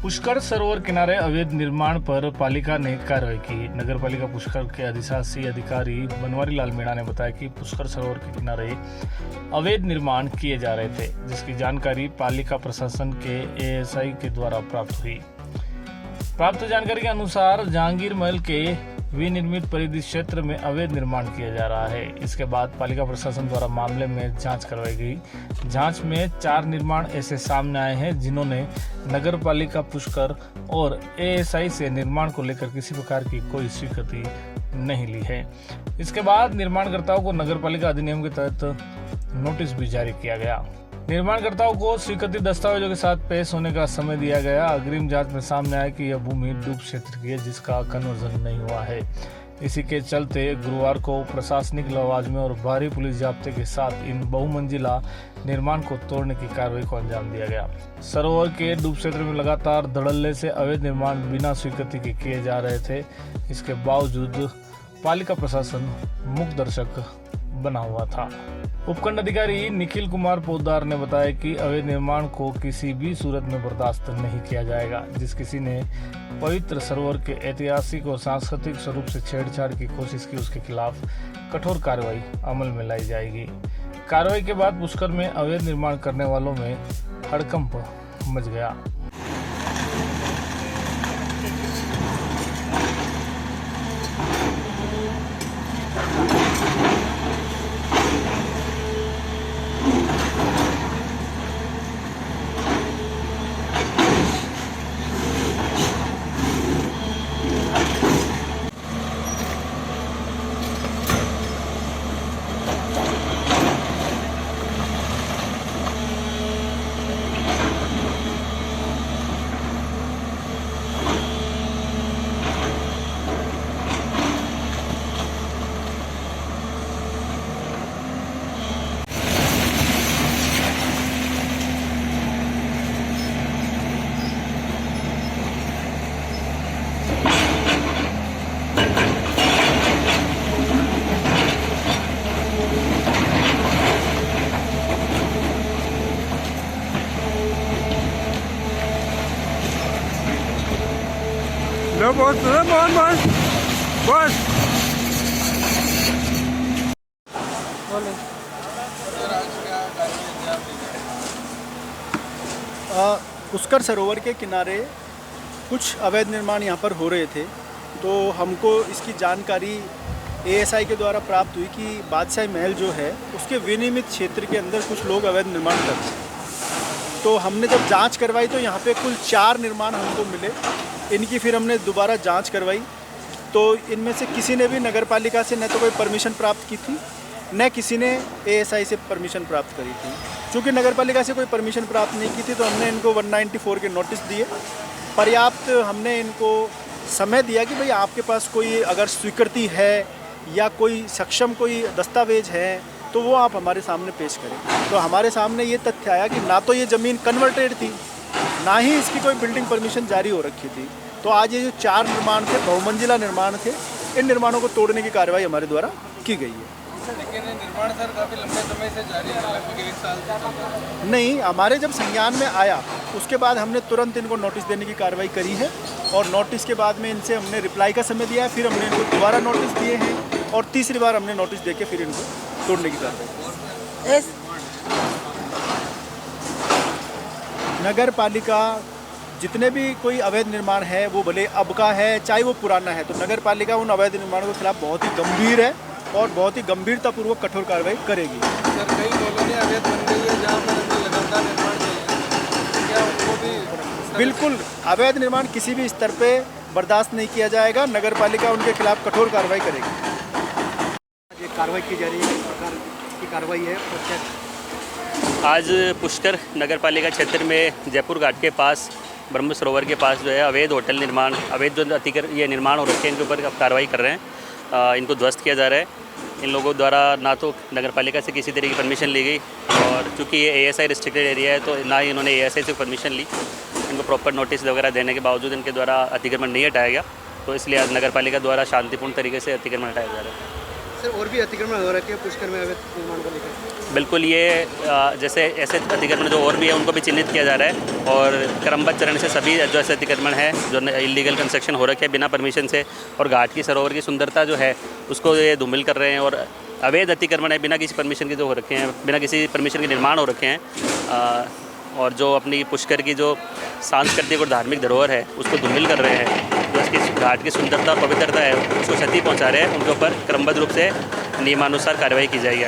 पुष्कर सरोवर किनारे अवैध निर्माण पर पालिका ने कार्रवाई की। नगर पालिका पुष्कर के अधिशासी अधिकारी बनवारी लाल मीणा ने बताया कि पुष्कर सरोवर के किनारे अवैध निर्माण किए जा रहे थे, जिसकी जानकारी पालिका प्रशासन के एएसआई के द्वारा प्राप्त हुई। प्राप्त जानकारी के अनुसार जहांगीर महल के विनिर्मित परिधि क्षेत्र में अवैध निर्माण किया जा रहा है। इसके बाद पालिका प्रशासन द्वारा मामले में जांच करवाई गई। जांच में 4 निर्माण ऐसे सामने आए हैं जिन्होंने नगर पालिका पुष्कर और एएसआई से निर्माण को लेकर किसी प्रकार की कोई स्वीकृति नहीं ली है। इसके बाद निर्माणकर्ताओं को नगर पालिका अधिनियम के तहत नोटिस भी जारी किया गया। निर्माणकर्ताओं को स्वीकृति दस्तावेजों के साथ पेश होने का समय दिया गया। अग्रिम जांच में सामने आया कि यह भूमि डूब क्षेत्र की है, जिसका कन्वर्जन नहीं हुआ है। इसी के चलते गुरुवार को प्रशासनिक लवाजमे और भारी पुलिस जाब्ते के साथ इन बहुमंजिला निर्माण को तोड़ने की कार्रवाई को अंजाम दिया गया। सरोवर के डूब क्षेत्र में लगातार धड़ल्ले से अवैध निर्माण बिना स्वीकृति के किए जा रहे थे। इसके बावजूद पालिका प्रशासन मूक दर्शक बना हुआ था। उपखंड अधिकारी निखिल कुमार पोद्दार ने बताया कि अवैध निर्माण को किसी भी सूरत में बर्दाश्त नहीं किया जाएगा। जिस किसी ने पवित्र सरोवर के ऐतिहासिक और सांस्कृतिक स्वरूप से छेड़छाड़ की कोशिश की, उसके खिलाफ कठोर कार्रवाई अमल में लाई जाएगी। कार्रवाई के बाद पुष्कर में अवैध निर्माण करने वालों में हड़कंप मच गया। बस पुष्कर सरोवर के किनारे कुछ अवैध निर्माण यहाँ पर हो रहे थे, तो हमको इसकी जानकारी एएसआई के द्वारा प्राप्त हुई कि बादशाही महल जो है उसके विनिर्मित क्षेत्र के अंदर कुछ लोग अवैध निर्माण कर रहे हैं। तो हमने जब जांच करवाई तो यहाँ पे कुल 4 निर्माण हमको मिले। इनकी फिर हमने दोबारा जांच करवाई, तो इनमें से किसी ने भी नगर पालिका से न तो कोई परमिशन प्राप्त की थी, न किसी ने एएसआई से परमिशन प्राप्त करी थी। चूँकि नगर पालिका से कोई परमिशन प्राप्त नहीं की थी तो हमने इनको 194 के नोटिस दिए। पर्याप्त हमने इनको समय दिया कि भाई आपके पास कोई अगर स्वीकृति है या कोई सक्षम कोई दस्तावेज है तो वो आप हमारे सामने पेश करें। तो हमारे सामने ये तथ्य आया कि ना तो ये ज़मीन कन्वर्टेड थी, ना ही इसकी कोई बिल्डिंग परमिशन जारी हो रखी थी। तो आज ये जो 4 निर्माण थे, बहुमंजिला निर्माण थे, इन निर्माणों को तोड़ने की कार्रवाई हमारे द्वारा की गई है। लेकिन निर्माण सर काफ़ी लंबे समय से जारी है, लगभग 1 साल से। नहीं, हमारे जब संज्ञान में आया उसके बाद हमने तुरंत इनको नोटिस देने की कार्रवाई करी है, और नोटिस के बाद में इनसे हमने रिप्लाई का समय दिया है। फिर हमने इनको दोबारा नोटिस दिए हैं और तीसरी बार हमने नोटिस दे के फिर इनको तोड़ने की कार्रवाई। नगर पालिका जितने भी कोई अवैध निर्माण है, वो भले अब का है चाहे वो पुराना है, तो नगर पालिका उन अवैध निर्माणों के खिलाफ बहुत ही गंभीर है और बहुत ही गंभीरतापूर्वक कठोर कार्रवाई करेगी। सर, कई कॉलोनी अवैध बन गई है जहाँ पर लगातार निर्माण चल रहे हैं, क्या उनको भी? बिल्कुल, अवैध निर्माण किसी भी स्तर पे बर्दाश्त नहीं किया जाएगा। नगर पालिका उनके खिलाफ कठोर कार्रवाई करेगी। ये कार्रवाई की जा रही है, किस प्रकार की कार्रवाई है और क्या? आज पुष्कर नगर पालिका क्षेत्र में जयपुर घाट के पास ब्रह्म सरोवर के पास जो है अवैध होटल निर्माण, अवैध जो ये निर्माण हो रखे हैं, इनके ऊपर कार्रवाई कर रहे हैं। इनको ध्वस्त किया जा रहा है। इन लोगों द्वारा ना तो नगर पालिका से किसी तरह की परमिशन ली गई, और चूँकि ये एएसआई रिस्ट्रिक्टेड एरिया है तो ना ही इन्होंने एएसआई से परमिशन ली। इनको प्रॉपर नोटिस वगैरह देने के बावजूद इनके द्वारा अतिक्रमण नहीं हटाया गया, तो इसलिए आज नगर पालिका द्वारा शांतिपूर्ण तरीके से अतिक्रमण हटाया जा रहा है। सर और भी अतिक्रमण हो रखे हैं पुष्कर में अवैध निर्माण को लेकर? बिल्कुल, ये जैसे ऐसे अतिक्रमण जो और भी है उनको भी चिन्हित किया जा रहा है और क्रमबद्ध चरण से सभी जो ऐसे अतिक्रमण है जो इलीगल कंस्ट्रक्शन हो रखे हैं बिना परमिशन से और घाट की सरोवर की सुंदरता जो है उसको ये धूमिल कर रहे हैं और अवैध अतिक्रमण है बिना किसी परमिशन के जो हो रखे हैं, बिना किसी परमिशन के निर्माण हो रखे हैं और जो अपनी पुष्कर की जो सांस्कृतिक और धार्मिक धरोहर है उसको धूमिल कर रहे हैं, जो इसकी घाट की सुंदरता और पवित्रता है उसको क्षति पहुंचा रहे हैं, उनके ऊपर क्रमबद्ध रूप से नियमानुसार कार्रवाई की जाएगी।